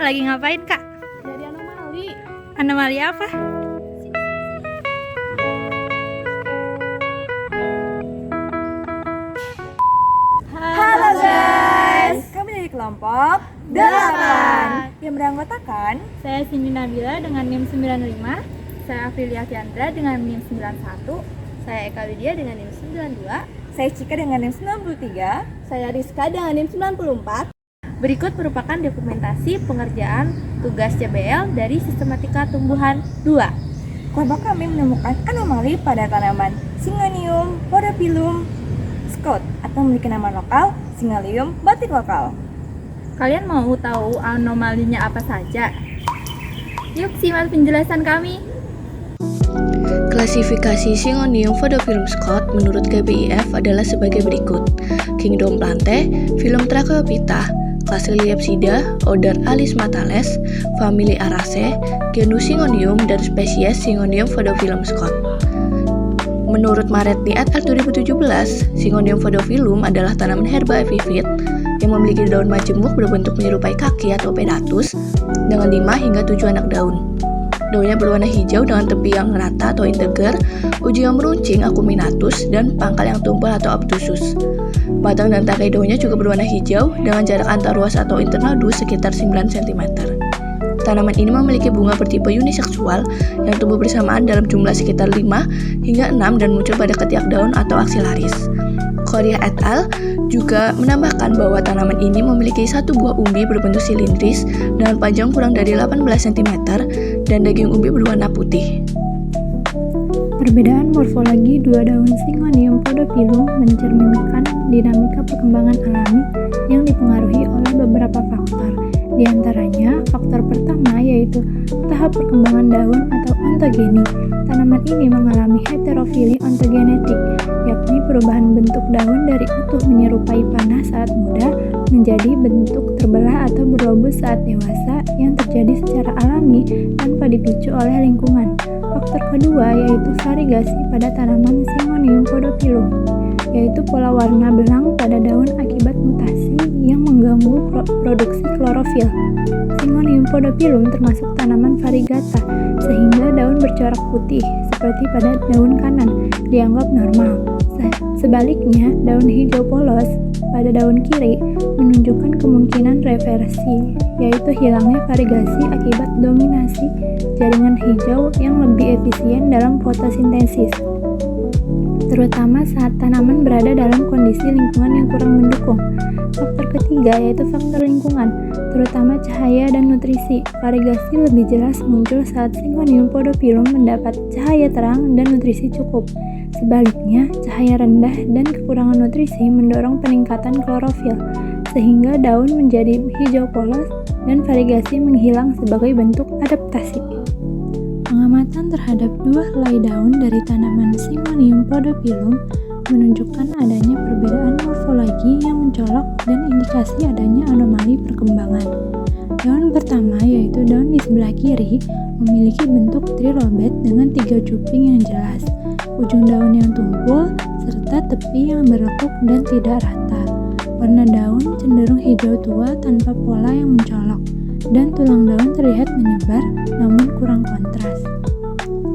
Kak, lagi ngapain Kak? Dari anomali. Anomali apa? Halo guys, kami dari kelompok 8 yang beranggotakan Saya Cindy Nabila dengan NIM 95. Saya Aprilia Fiandra dengan NIM 91. saya Eka Widya dengan NIM 92, saya Cika dengan NIM 93, saya Rizka dengan NIM 94. Berikut merupakan dokumentasi pengerjaan tugas CBL dari Sistematika Tumbuhan 2. Kelompok kami menemukan anomali pada tanaman Syngonium podophyllum Scott atau memiliki nama lokal Syngonium batifokal. Kalian mau tahu anomalinya apa saja? Yuk simak penjelasan kami. Klasifikasi Syngonium podophyllum Scott menurut KBIF adalah sebagai berikut: Kingdom Plante, Phylum Tracheophyta, kelas Liliapsida, order Alismatales, famili Araceae, genus Syngonium, dan spesies Syngonium podophyllum Scott. Menurut Maretni et al. 2017, Syngonium podophyllum adalah tanaman herba epifit yang memiliki daun majemuk berbentuk menyerupai kaki atau pedatus dengan 5 hingga 7 anak daun. Daunnya berwarna hijau dengan tepi yang rata atau integer, ujung yang meruncing acuminatus, dan pangkal yang tumpul atau obtusus. Batang dan tangkai daunnya juga berwarna hijau dengan jarak antar ruas atau internodus sekitar 9 cm. Tanaman ini memiliki bunga bertipe uniseksual yang tumbuh bersamaan dalam jumlah sekitar 5 hingga 6 dan muncul pada ketiak daun atau aksilaris. Correa et al. Juga menambahkan bahwa tanaman ini memiliki satu buah umbi berbentuk silindris dengan panjang kurang dari 18 cm dan daging umbi berwarna putih. Perbedaan morfologi dua daun Syngonium podophyllum mencerminkan dinamika perkembangan alami yang dipengaruhi oleh beberapa faktor. Di antaranya, faktor pertama yaitu tahap perkembangan daun atau ontogeni. Tanaman ini mengalami heterofili ontogenetik, yakni perubahan bentuk daun dari utuh menyerupai panah saat muda menjadi bentuk terbelah atau berlobus saat dewasa yang terjadi secara alami tanpa dipicu oleh lingkungan. Faktor kedua yaitu variegasi pada tanaman Syngonium podophyllum, yaitu pola warna belang pada daun akibat mutasi yang mengganggu produksi klorofil. Syngonium podophyllum termasuk tanaman variegata, sehingga daun bercorak putih seperti pada daun kanan dianggap normal. Sebaliknya, daun hijau polos pada daun kiri menunjukkan kemungkinan reversi, yaitu hilangnya variegasi akibat dominasi jaringan hijau yang lebih efisien dalam fotosintesis, terutama saat tanaman berada dalam kondisi lingkungan yang kurang mendukung. Faktor ketiga yaitu faktor lingkungan, terutama cahaya dan nutrisi. Variegasi lebih jelas muncul saat Syngonium podophyllum mendapat cahaya terang dan nutrisi cukup. Sebaliknya, cahaya rendah dan kekurangan nutrisi mendorong peningkatan klorofil, sehingga daun menjadi hijau polos dan variegasi menghilang sebagai bentuk adaptasi. Pengamatan terhadap dua helai daun dari tanaman Syngonium podophyllum menunjukkan adanya perbedaan morfologi yang mencolok dan indikasi adanya anomali perkembangan. Daun pertama yaitu daun di sebelah kiri memiliki bentuk trilobate dengan 3 cuping yang jelas, ujung daun yang tumpul, serta tepi yang berlekuk dan tidak rata. Warna daun cenderung hijau tua tanpa pola yang mencolok, dan tulang daun terlihat menyebar namun kurang kontras.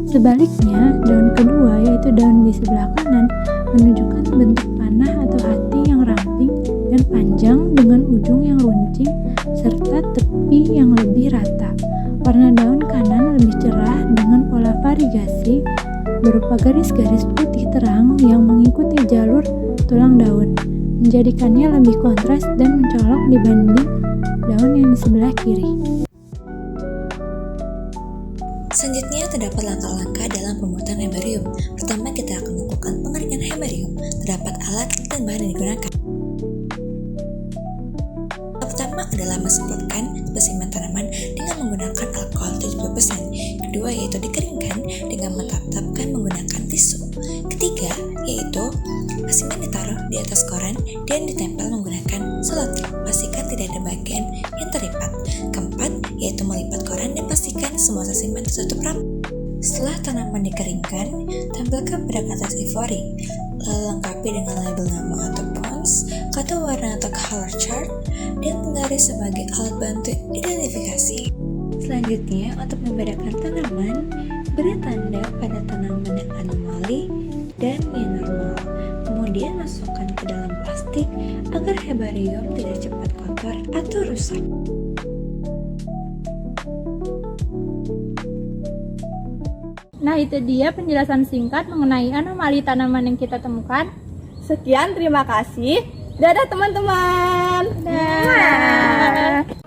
Sebaliknya, daun kedua yaitu daun di sebelah kanan menunjukkan bentuk panah atau hati yang ramping dan panjang dengan ujung yang runcing serta tepi yang lebih rata. Warna daun kanan lebih cerah dengan pola variegasi berupa garis-garis putih terang yang mengikuti jalur tulang daun, menjadikannya lebih kontras dan mencolok dibanding daun yang di sebelah kiri. Selanjutnya terdapat langkah-langkah dalam pembuatan herbarium. Pertama, kita akan melakukan pengeringan herbarium. Terdapat alat dan bahan yang digunakan. Pertama adalah mensemprotkan spesimen tanaman dengan menggunakan alkohol 70%. Kedua yaitu dikeringkan dengan mentap-tapkan menggunakan tisu. Ketiga yaitu spesimen ditaruh di atas koran dan ditempel menggunakan selotip. Pastikan tidak ada bagian yang terlipat. Keempat yaitu melipat koran dan pastikan semua spesimen tertutup rapat. Setelah tanaman dikeringkan, tampilkan pada kertas ivory, lalu lengkapi dengan label nama atau fonts, kata warna atau color chart, dan penggaris sebagai alat bantu identifikasi. Selanjutnya, untuk membedakan tanaman, beri tanda pada tanaman yang anomali dan yang normal. Kemudian masukkan ke dalam plastik agar herbarium tidak cepat kotor atau rusak. Nah, itu dia penjelasan singkat mengenai anomali tanaman yang kita temukan. Sekian, terima kasih. Dadah teman-teman. Dadah.